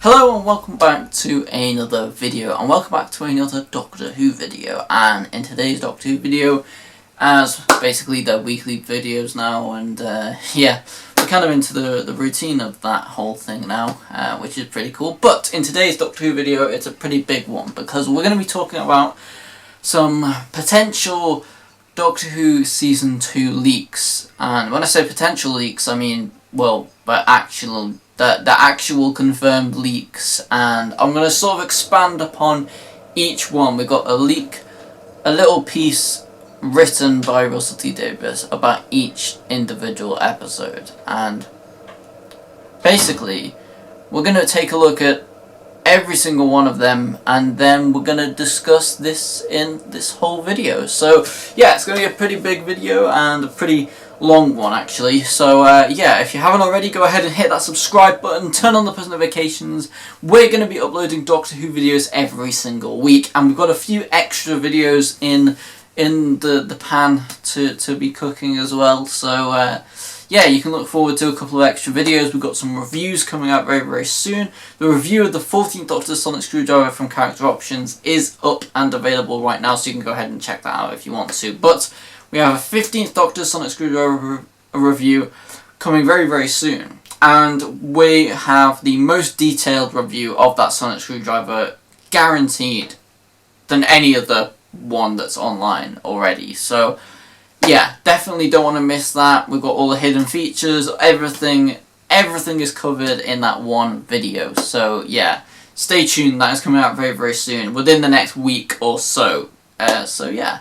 Hello and welcome back to another video, and welcome back to another Doctor Who video. And in today's Doctor Who video, as basically they're weekly videos now, and yeah, we're kind of into the routine of that whole thing now, which is pretty cool. But in today's Doctor Who video, it's a pretty big one, because we're going to be talking about some potential Doctor Who Season 2 leaks. And when I say potential leaks, I mean, well, the actual confirmed leaks, and I'm going to sort of expand upon each one. We've got a leak, a little piece written by Russell T Davies about each individual episode, and basically we're going to take a look at every single one of them, and then we're going to discuss this in this whole video. So yeah, it's going to be a pretty big video and a pretty long one actually. So yeah, if you haven't already, go ahead and hit that subscribe button, turn on the post notifications. We're going to be uploading Doctor Who videos every single week, and we've got a few extra videos in the pan to be cooking as well. So yeah, you can look forward to a couple of extra videos. We've got some reviews coming out very, very soon. The review of the 14th Doctor Sonic Screwdriver from Character Options is up and available right now, so you can go ahead and check that out if you want to. But we have a 15th Doctor Sonic Screwdriver review coming very, very soon. And we have the most detailed review of that Sonic Screwdriver guaranteed than any other one that's online already. So yeah, definitely don't want to miss that. We've got all the hidden features, everything is covered in that one video. So yeah, stay tuned, that is coming out very, very soon, within the next week or so. So yeah,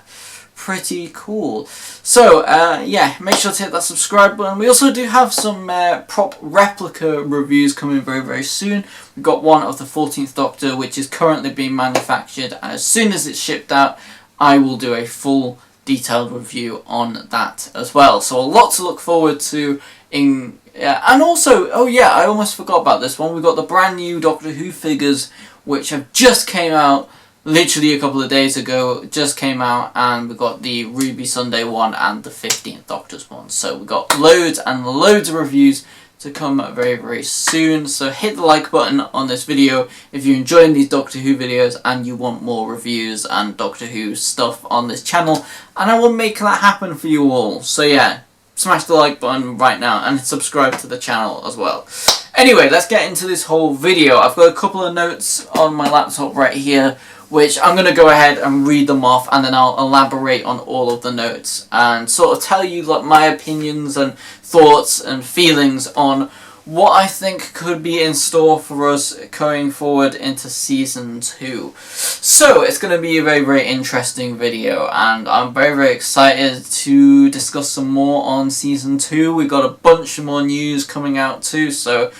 pretty cool. So yeah, make sure to hit that subscribe button. We also do have some prop replica reviews coming very, very soon. We've got one of the 14th Doctor, which is currently being manufactured, and as soon as it's shipped out, I will do a full detailed review on that as well. So a lot to look forward to in and also, oh yeah, I almost forgot about this one. We've got the brand new Doctor Who figures, which have just came out literally a couple of days ago, just came out, and we've got the Ruby Sunday one and the 15th Doctor's one. So we've got loads and loads of reviews to come very, very soon. So hit the like button on this video if you're enjoying these Doctor Who videos and you want more reviews and Doctor Who stuff on this channel, and I will make that happen for you all. So yeah, smash the like button right now and subscribe to the channel as well. Anyway, let's get into this whole video. I've got a couple of notes on my laptop right here, which I'm going to go ahead and read them off, and then I'll elaborate on all of the notes and sort of tell you like my opinions and thoughts and feelings on what I think could be in store for us going forward into Season 2. So it's going to be a very, very interesting video, and I'm very, very excited to discuss some more on Season 2. We've got a bunch more news coming out too, so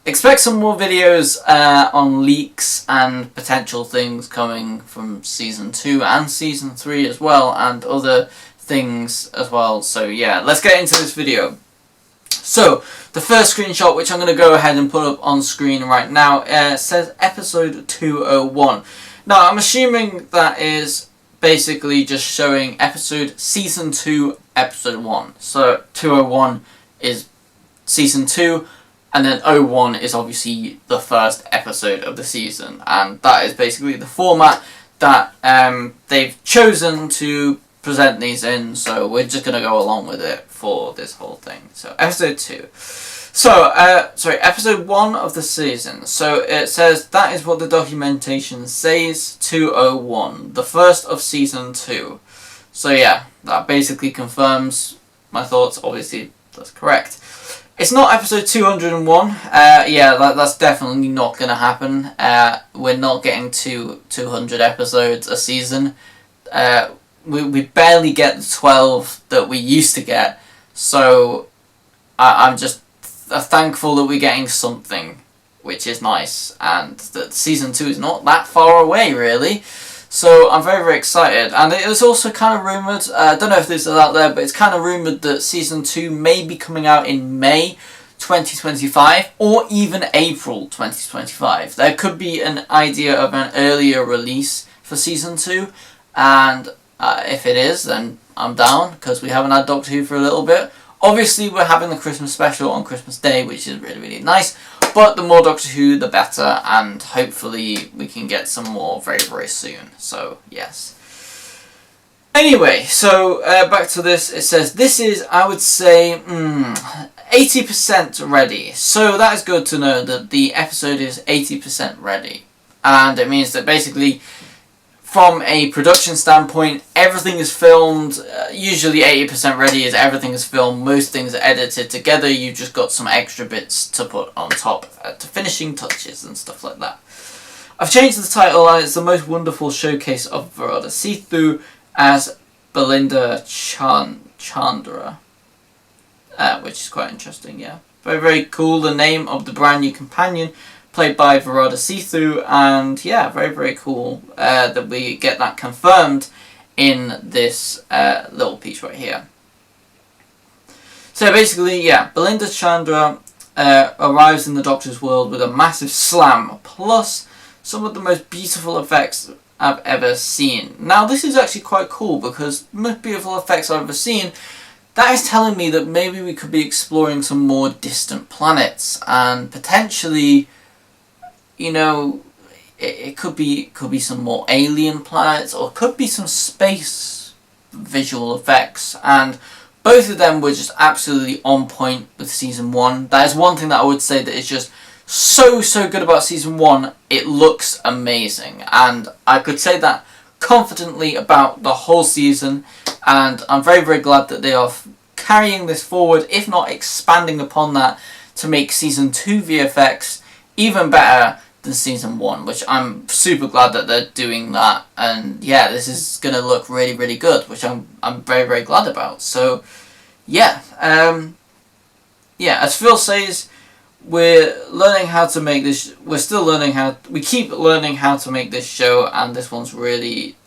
expect some more videos on leaks and potential things coming from Season 2 and Season 3 as well, and other things as well. So yeah, let's get into this video. So the first screenshot, which I'm going to go ahead and put up on screen right now, says episode 201. Now I'm assuming that is basically just showing Season 2 episode 1. So 201 is Season 2, and then 01 is obviously the first episode of the season, and that is basically the format that they've chosen to present these in, so we're just going to go along with it for this whole thing. So episode 2. So, episode 1 of the season. So it says, that is what the documentation says, 201, the first of Season 2. So yeah, that basically confirms my thoughts. Obviously, that's correct. It's not episode 201. Yeah, that's definitely not going to happen. We're not getting to 200 episodes a season. We barely get the 12 that we used to get. So I'm just thankful that we're getting something, which is nice. And that Season 2 is not that far away, really. So I'm very, very excited. And it was also kind of rumoured, I don't know if this is out there, but it's kind of rumoured that Season 2 may be coming out in May 2025 or even April 2025. There could be an idea of an earlier release for Season 2, and if it is, then I'm down, because we haven't had Doctor Who for a little bit. Obviously we're having the Christmas special on Christmas Day, which is really, really nice, but But the more Doctor Who, the better, and hopefully we can get some more very, very soon. So, yes. Anyway, so back to this. It says, this is, I would say, 80% ready. So that is good to know that the episode is 80% ready. And it means that basically, from a production standpoint, everything is filmed. Usually 80% ready is everything is filmed. Most things are edited together. You've just got some extra bits to put on top to finishing touches and stuff like that. I've changed the title and it's the most wonderful showcase of Varada Sethu as Belinda Chandra. Which is quite interesting, yeah. Very, very cool. The name of the brand new companion, played by Varada Sethu, and yeah, very, very cool that we get that confirmed in this little piece right here. So basically, yeah, Belinda Chandra arrives in the Doctor's world with a massive slam, plus some of the most beautiful effects I've ever seen. Now, this is actually quite cool, because the most beautiful effects I've ever seen, that is telling me that maybe we could be exploring some more distant planets, and potentially, you know, it could be some more alien planets, or it could be some space visual effects, and both of them were just absolutely on point with Season 1. That is one thing that I would say that is just so good about Season 1. It looks amazing, and I could say that confidently about the whole season, and I'm very, very glad that they are carrying this forward, if not expanding upon that, to make Season 2 VFX even better than Season 1, which I'm super glad that they're doing that, and yeah, this is going to look really, really good, which I'm very, very glad about. So yeah, yeah, as Phil says, we're learning how to make this, we keep learning how to make this show, and this one really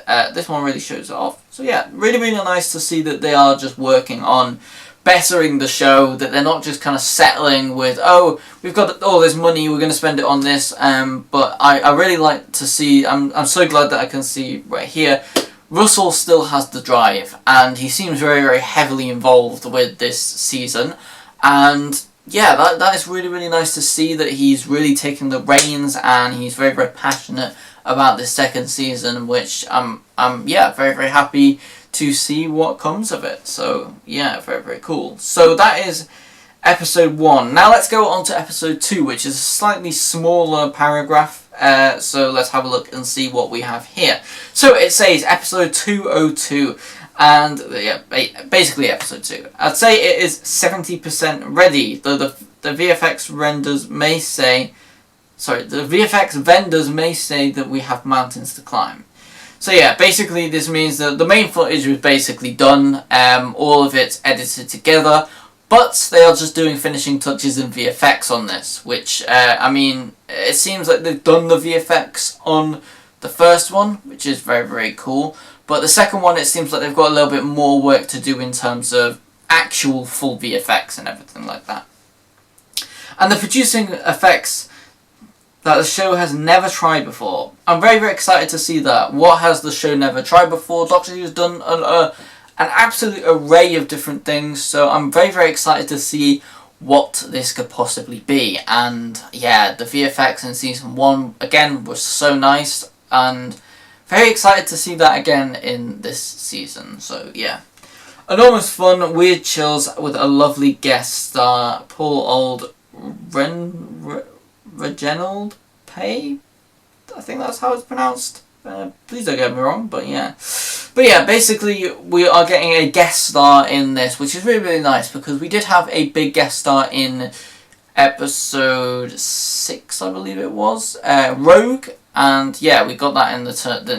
shows it off. So yeah, really, really nice to see that they are just working on bettering the show, that they're not just kind of settling with, oh, we've got all this money, we're going to spend it on this, but I really like to see, I'm so glad that I can see right here, Russell still has the drive, and he seems very, very heavily involved with this season, and yeah, that is really, really nice to see that he's really taking the reins, and he's very, very passionate about this second season, which I'm yeah, very, very happy to see what comes of it. So yeah, very, very cool. So that is episode 1. Now let's go on to episode 2, which is a slightly smaller paragraph. So let's have a look and see what we have here. So it says episode 202. And yeah, basically episode 2. I'd say it is 70% ready, though the VFX vendors may say that we have mountains to climb. So yeah, basically this means that the main footage was basically done, all of it's edited together, but they are just doing finishing touches and VFX on this, which, I mean, it seems like they've done the VFX on the first one, which is very, very cool. But the second one, it seems like they've got a little bit more work to do in terms of actual full VFX and everything like that. And the producing effects that the show has never tried before. I'm very, very excited to see that. What has the show never tried before? Doctor Who's done an absolute array of different things, so I'm very, very excited to see what this could possibly be. And yeah, the VFX in Season 1, again, was so nice, and very excited to see that again in this season, so yeah. Enormous fun, weird chills with a lovely guest star, Paul Reginald Pay? I think that's how it's pronounced. Please don't get me wrong, but yeah. But yeah, basically we are getting a guest star in this, which is really, really nice, because we did have a big guest star in episode 6, I believe it was, Rogue. And yeah, we got that in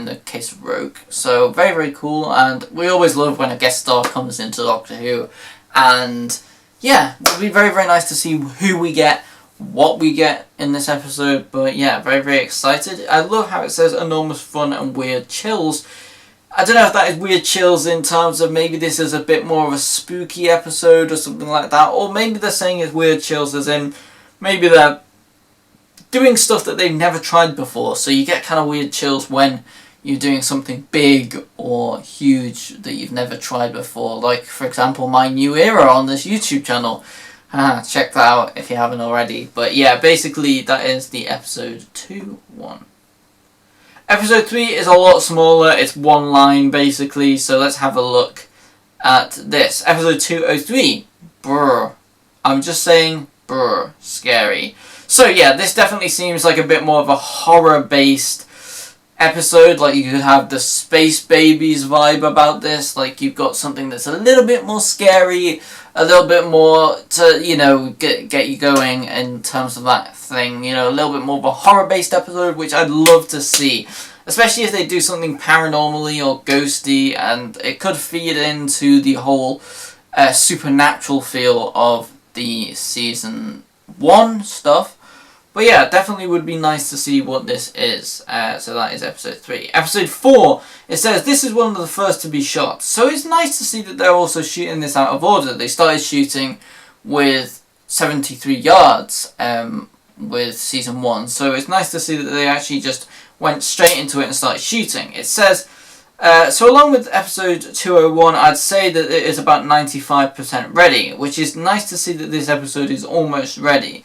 the case of Rogue. So very, very cool, and we always love when a guest star comes into Doctor Who. And yeah, it'll be very, very nice to see who we get, what we get in this episode. But yeah, very, very excited. I love how it says enormous fun and weird chills. I don't know if that is weird chills in terms of maybe this is a bit more of a spooky episode or something like that. Or maybe they're saying it's weird chills as in maybe they're doing stuff that they've never tried before, so you get kind of weird chills when you're doing something big or huge that you've never tried before, like for example my new era on this YouTube channel. Check that out if you haven't already. But yeah, basically that is the episode 2-1. Episode 3 is a lot smaller. It's one line basically. So let's have a look at this. Episode 203. Brr. I'm just saying, brr. Scary. So yeah, this definitely seems like a bit more of a horror-based episode. Like you could have the Space Babies vibe about this. Like you've got something that's a little bit more scary, a little bit more to, you know, get you going in terms of that thing. You know, a little bit more of a horror-based episode, which I'd love to see. Especially if they do something paranormally or ghosty, and it could feed into the whole supernatural feel of the season 1 stuff. But yeah, definitely would be nice to see what this is. So that is episode 3. Episode 4, it says, this is one of the first to be shot. So it's nice to see that they're also shooting this out of order. They started shooting with 73 yards with season 1. So it's nice to see that they actually just went straight into it and started shooting. It says, so along with episode 201, I'd say that it is about 95% ready, which is nice to see that this episode is almost ready.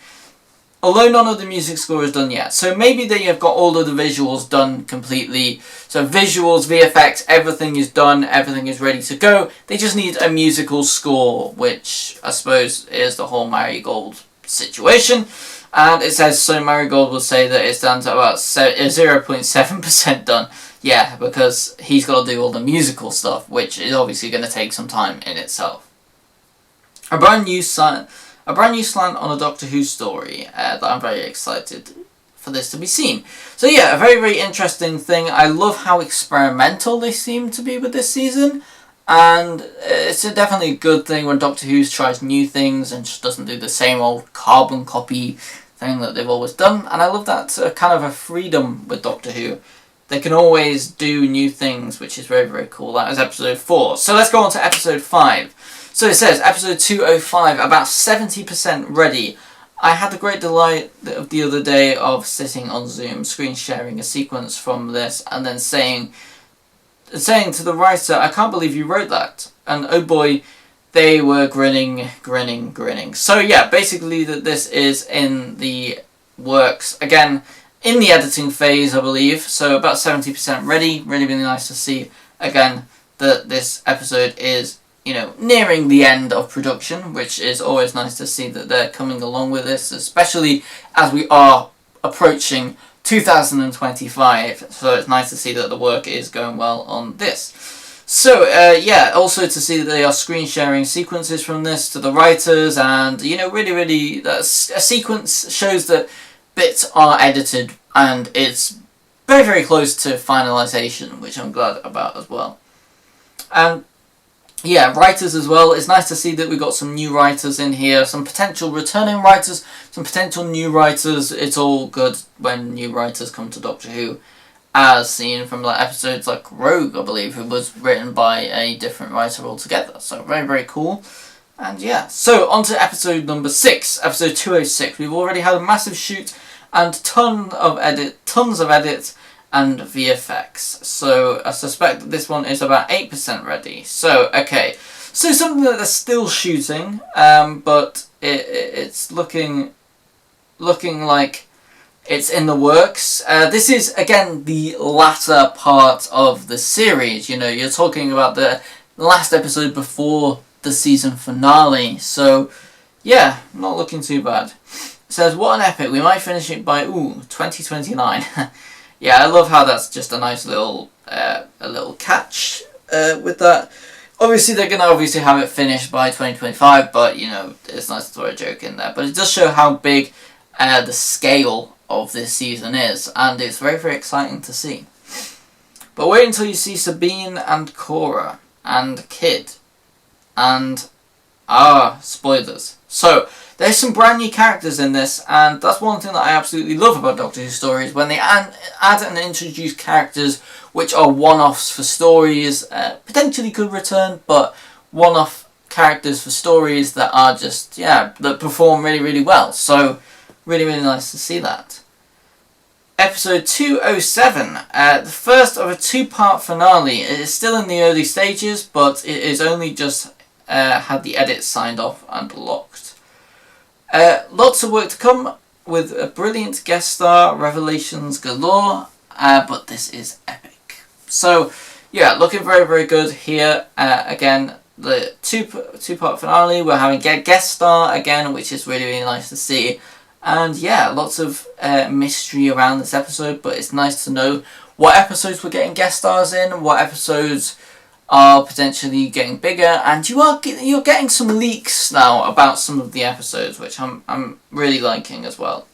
Although none of the music score is done yet. So maybe they have got all of the visuals done completely. So visuals, VFX, everything is done, everything is ready to go. They just need a musical score, which I suppose is the whole Marigold situation. And it says, so Marigold will say that it's down to about 0.7% done. Yeah, because he's got to do all the musical stuff, which is obviously going to take some time in itself. A brand new slant on a Doctor Who story that I'm very excited for this to be seen. So yeah, a very, very interesting thing. I love how experimental they seem to be with this season. And it's definitely a good thing when Doctor Who tries new things and just doesn't do the same old carbon copy thing that they've always done. And I love that kind of a freedom with Doctor Who. They can always do new things, which is very, very cool. That was episode 4. So let's go on to episode 5. So it says, episode 205, about 70% ready. I had the great delight the other day of sitting on Zoom, screen sharing a sequence from this, and then saying to the writer, I can't believe you wrote that. And oh boy, they were grinning. So yeah, basically that this is in the works. Again, in the editing phase, I believe. So about 70% ready. Really, really nice to see, again, that this episode is, you know, nearing the end of production, which is always nice to see that they're coming along with this, especially as we are approaching 2025, so it's nice to see that the work is going well on this. So, yeah, also to see that they are screen sharing sequences from this to the writers, and, you know, really, really, a sequence shows that bits are edited, and it's very, very close to finalization, which I'm glad about as well. And yeah, writers as well. It's nice to see that we've got some new writers in here, some potential returning writers, some potential new writers. It's all good when new writers come to Doctor Who, as seen from like episodes like Rogue, I believe, who was written by a different writer altogether. So very, very cool. And yeah, so on to episode number 6, episode 206. We've already had a massive shoot and tons of edits and VFX. So I suspect that this one is about 8% ready. So, okay. So something that they're still shooting, but it's looking like it's in the works. This is, again, the latter part of the series. You know, you're talking about the last episode before the season finale. So, yeah, not looking too bad. It says, what an epic. We might finish it by, 2029. Yeah, I love how that's just a nice little catch with that. Obviously, they're going to have it finished by 2025, but, you know, it's nice to throw a joke in there. But it does show how big the scale of this season is, and it's very, very exciting to see. But wait until you see Sabine and Cora and Kid and... spoilers. So, there's some brand new characters in this, and that's one thing that I absolutely love about Doctor Who stories, when they add and introduce characters which are one-offs for stories, potentially could return, but one-off characters for stories that are just, that perform really, really well. So, really, really nice to see that. Episode 207, the first of a 2-part finale. It is still in the early stages, but it is only just had the edits signed off and locked. Lots of work to come with a brilliant guest star, revelations galore, but this is epic. So, yeah, looking very, very good here. Again, the two-part finale, we're having a guest star again, which is really, really nice to see. And yeah, lots of mystery around this episode, but it's nice to know what episodes we're getting guest stars in, what episodes are potentially getting bigger, and you're getting some leaks now about some of the episodes, which I'm really liking as well.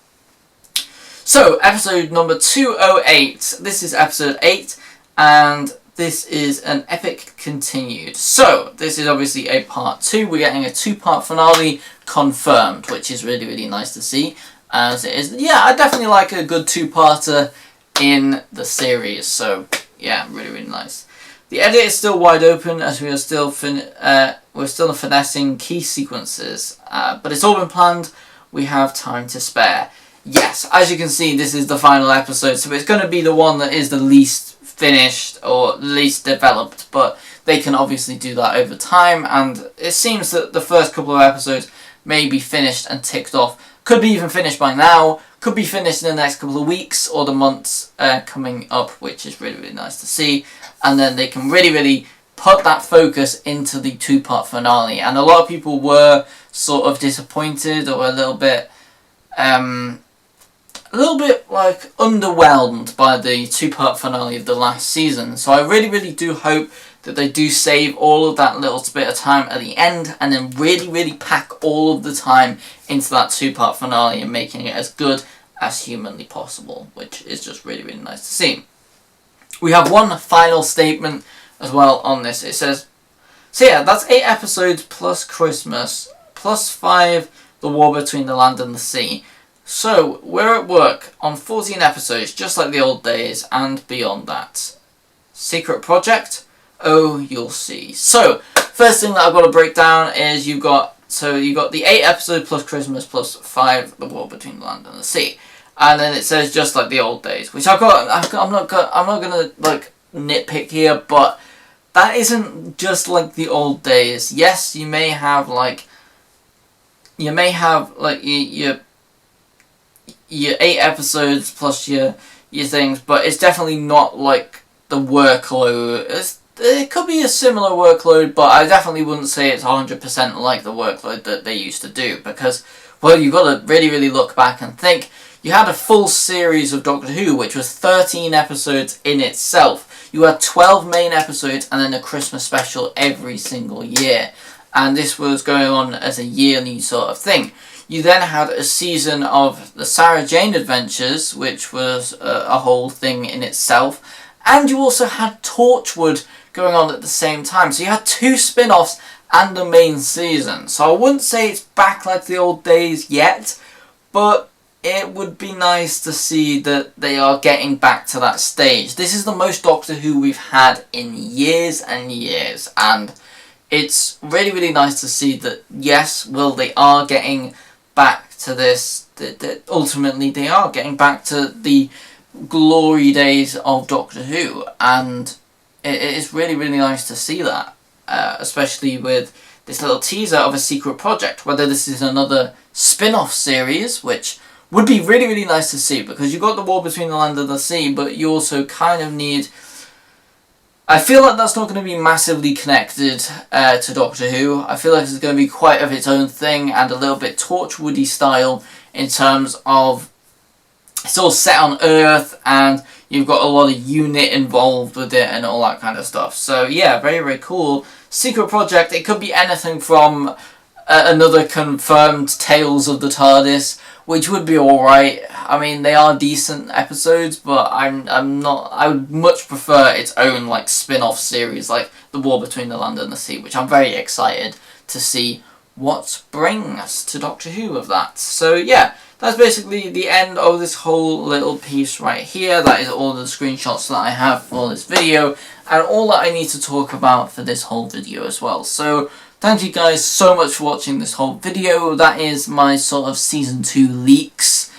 So, episode number 208. This is episode 8, and this is an epic continued. So, this is obviously a part 2. We're getting a 2-part finale confirmed, which is really, really nice to see. As it is, yeah, I definitely like a good 2-parter in the series. So, yeah, really, really nice. The edit is still wide open as we are still finessing key sequences, but it's all been planned. We have time to spare. Yes, as you can see, this is the final episode, so it's going to be the one that is the least finished or least developed, but they can obviously do that over time, and it seems that the first couple of episodes may be finished and ticked off. Could be even finished by now, could be finished in the next couple of weeks or the months coming up, which is really, really nice to see. And then they can really, really put that focus into the 2-part finale. And a lot of people were sort of disappointed or a little bit like underwhelmed by the 2-part finale of the last season. So I really, really do hope that they do save all of that little bit of time at the end and then really, really pack all of the time into that 2-part finale and making it as good as humanly possible, which is just really, really nice to see. We have one final statement as well on this. It says, so yeah, that's 8 episodes plus Christmas, plus 5 The War Between the Land and the Sea. So, we're at work on 14 episodes, just like the old days, and beyond that. Secret project? Oh, you'll see. So, first thing that I've got to break down is you got the 8 episodes plus Christmas plus 5 The War Between the Land and the Sea. And then it says just like the old days, which I'm not gonna like nitpick here, but that isn't just like the old days. Yes, you may have your 8 episodes plus your things, but it's definitely not like the workload. It could be a similar workload, but I definitely wouldn't say it's 100% like the workload that they used to do, because, well, you've got to really, really look back and think. You had a full series of Doctor Who, which was 13 episodes in itself. You had 12 main episodes and then a Christmas special every single year. And this was going on as a yearly sort of thing. You then had a season of the Sarah Jane Adventures, which was a whole thing in itself. And you also had Torchwood going on at the same time. So you had 2 spin-offs and a main season. So I wouldn't say it's back like the old days yet, but it would be nice to see that they are getting back to that stage. This is the most Doctor Who we've had in years and years, and it's really, really nice to see that, yes, well, they are getting back to this, that ultimately they are getting back to the glory days of Doctor Who, and it is really, really nice to see that, especially with this little teaser of a secret project, whether this is another spin-off series, which would be really, really nice to see, because you've got the War Between the Land and the Sea, but you also kind of need... I feel like that's not going to be massively connected to Doctor Who. I feel like it's going to be quite of its own thing and a little bit Torchwoody style in terms of it's all set on Earth and you've got a lot of unit involved with it and all that kind of stuff. So yeah, very, very cool. Secret project, it could be anything from another confirmed Tales of the TARDIS, which would be alright. I mean, they are decent episodes, but I would much prefer its own like spin-off series, like The War Between the Land and the Sea, which I'm very excited to see what brings to Doctor Who of that. So yeah, that's basically the end of this whole little piece right here. That is all the screenshots that I have for this video, and all that I need to talk about for this whole video as well. So thank you guys so much for watching this whole video. That is my sort of Season 2 leaks,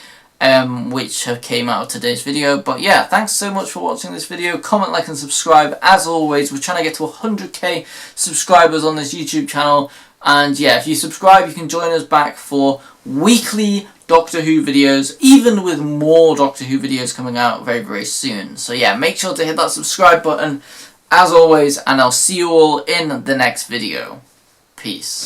which have came out of today's video. But yeah, thanks so much for watching this video. Comment, like, and subscribe. As always, we're trying to get to 100k subscribers on this YouTube channel. And yeah, if you subscribe, you can join us back for weekly Doctor Who videos, even with more Doctor Who videos coming out very, very soon. So yeah, make sure to hit that subscribe button, as always, and I'll see you all in the next video. Peace.